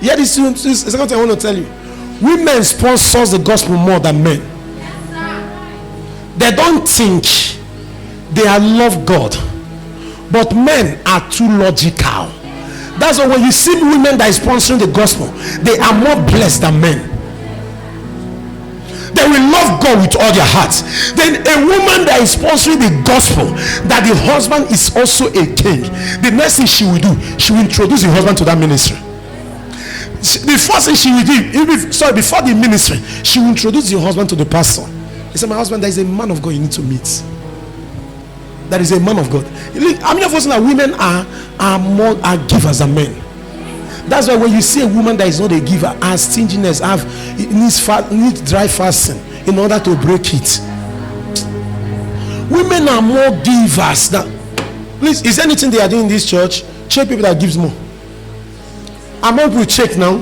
Yeah, this is the second thing I want to tell you. Women sponsors the gospel more than men. They don't think they love God, but men are too logical. That's why when you see women that is sponsoring the gospel, they are more blessed than men. They will love God with all their hearts. Then a woman that is sponsoring the gospel, that the husband is also a king, the next thing she will do, she will introduce the husband to that ministry. The first thing she will do, before the ministry, she will introduce the husband to the pastor. He said, my husband, there is a man of God you need to meet. That is a man of God. How many of us know that women are givers than men? That's why when you see a woman that is not a giver, has stinginess, needs dry fasting in order to break it. Women are more givers than. Please, is there anything they are doing in this church? Check people that gives more. I'm going to check now.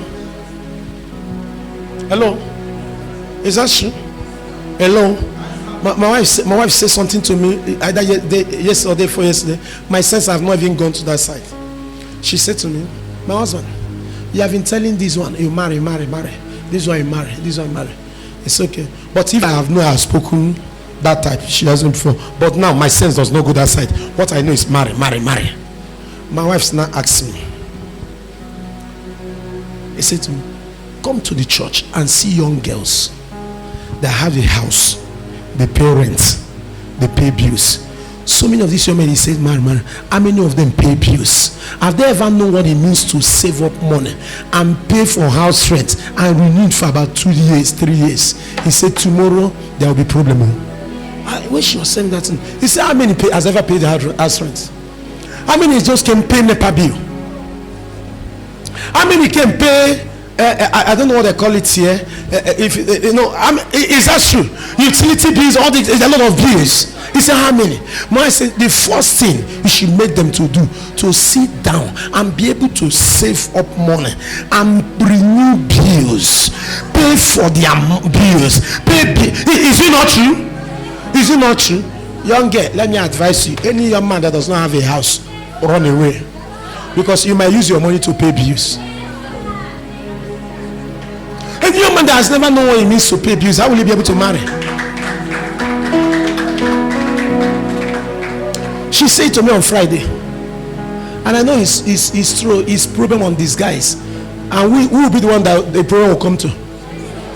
Hello, is that true? Hello, my wife said something to me either yesterday for yesterday. My sense have not even gone to that side. She said to me, my husband, you have been telling this one you marry. This one you marry. This one you marry. It's okay. But if I have spoken that type, she hasn't before. But now my sense does not go that side. What I know is marry. My wife's now asked me. He said to me, come to the church and see young girls that have a house, they pay rent, they pay bills. So many of these young men, he said, marry. How many of them pay bills? Have they ever known what it means to save up money and pay for house rent and renew for about 2 years, 3 years? He said, tomorrow there will be problem. When she was saying that, he said, how many has ever paid the house rent? How many just can pay NEPA bill? How many can pay? I don't know what they call it here. If you know, is that true? Utility bills, all this, a lot of bills. He said, how many? I said, the first thing you should make them to do, to sit down and be able to save up money and renew bills, pay for their bills. Is it not true? Is it not true? Young girl, let me advise you. Any young man that does not have a house, run away, because you might use your money to pay bills. Any young man that has never known what it means to pay bills, how will he be able to marry? She said to me on Friday, and I know it's true, it's problem on these guys, and we will be the one that the problem will come to.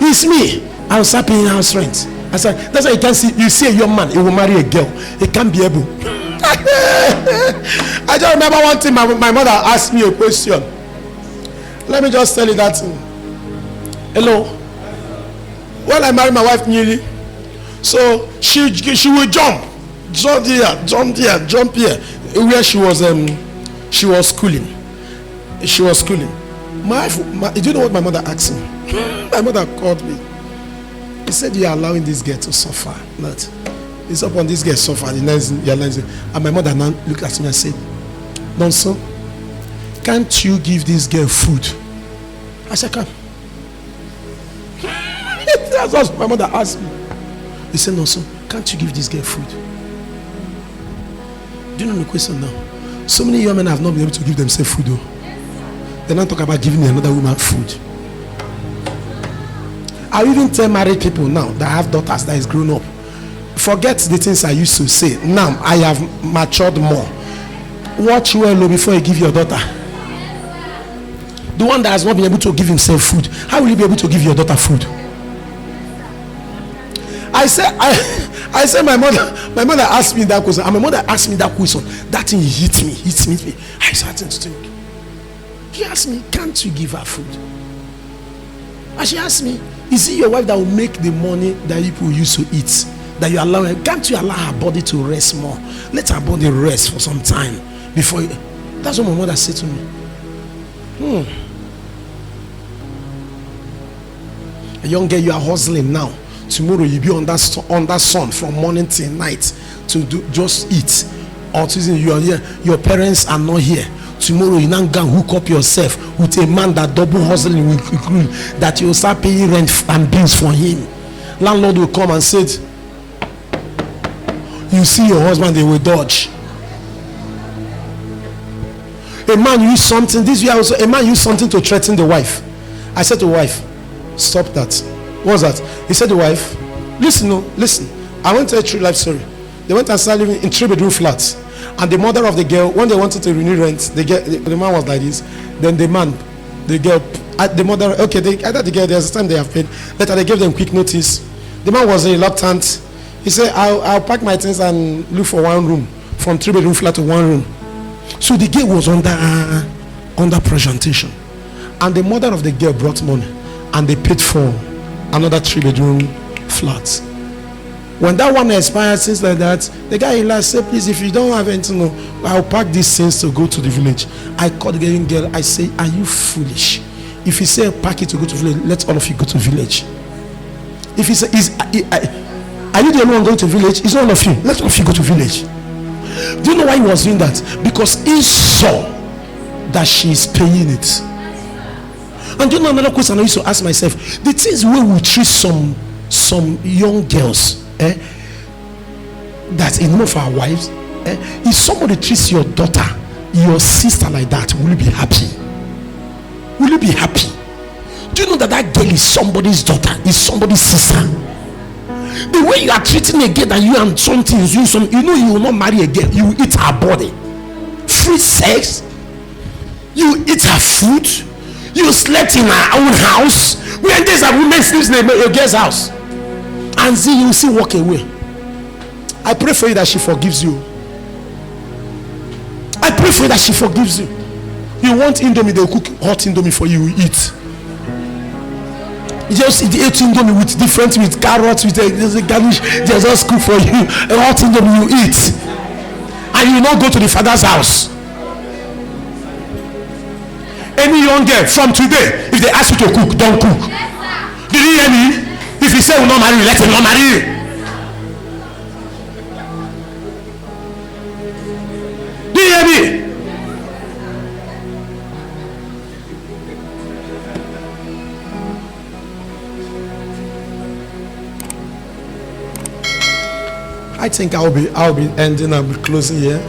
It's me. I will start paying house rent. I said, that's why you can see, you see a young man, he will marry a girl, he can't be able. I just remember one thing, my mother asked me a question. Let me just tell you that thing. Hello. When I married my wife newly, so she will jump here, where she was schooling. Do you know what my mother asked me? My mother called me. He said, you are allowing this girl to suffer. Not. It's upon this girl suffer. And my mother now looked at me and said, Nonso, can't you give this girl food? I said, come. That's what my mother asked me. He said, Nonso, can't you give this girl food? Do you know the question now? So many young men have not been able to give themselves food though. They're not talking about giving another woman food. I even tell married people now that have daughters that is grown up, forget the things I used to say. Now I have matured more. Watch well before you give your daughter. The one that has not been able to give himself food, how will you be able to give your daughter food? I said my mother asked me that question, and my mother asked me that question. That thing hit me. I started to think. She asked me, can't you give her food? And she asked me, is it your wife that will make the money that people use to eat? That you allow her? Can't you allow her body to rest more? Let her body rest for some time before you. That's what my mother said to me. A young girl, you are hustling now. Tomorrow you'll be on that sun from morning till night to just eat. Or you are here, your parents are not here. Tomorrow you now go and hook up yourself with a man that double hustling with you, that you will start paying rent and bills for him. Landlord will come and say, you see your husband, they will dodge. a man used something. This year also, a man used something to threaten the wife. I said to the wife, stop that. What was that? He said to the wife, listen, no, listen. I want to tell you a true life story. They went and started living in 3-bedroom flats. And the mother of the girl, when they wanted to renew rent, the man was like this. Then the girl, the mother, okay, either the girl, there's a time they have paid. Later they gave them quick notice. The man was reluctant. He said, I'll pack my things and look for one room. From 3-bedroom flat to one room. So the girl was under presentation. And the mother of the girl brought money. And they paid for another 3-bedroom flat. When that one expired, things like that, the guy in last said, please, if you don't have anything, I'll pack these things to go to the village. I called the girl. I say, are you foolish? If he say pack it to go to village, let all of you go to village. If he say, are you the only one going to village? It's all of you. Let all of you go to village. Do you know why he was doing that? Because he saw that she is paying it. And do you know another question I used to ask myself? The things where we treat some young girls, that's enough for our wives. If somebody treats your daughter, your sister like that, will you be happy? Will you be happy? Do you know that girl is somebody's daughter, is somebody's sister? The way you are treating a girl that you and something is doing something, you know you will not marry a girl, you will eat her body. Free sex, you eat her food, you slept in her own house. When there's a woman sleeps in your girl's house, and see you still walk away. I pray for you that she forgives you. I pray for you that she forgives you. You want indomie, they'll cook hot indomie for you, you eat. You just eat indomie with different, with carrots, with a garnish, they just cook for you. A hot indomie you eat. And you will not go to the father's house. Any young girl from today, if they ask you to cook, don't cook. Did you hear me? If he say will not marry you, let him not marry you. Do you hear me? I think I'll be ending. I'll be closing here.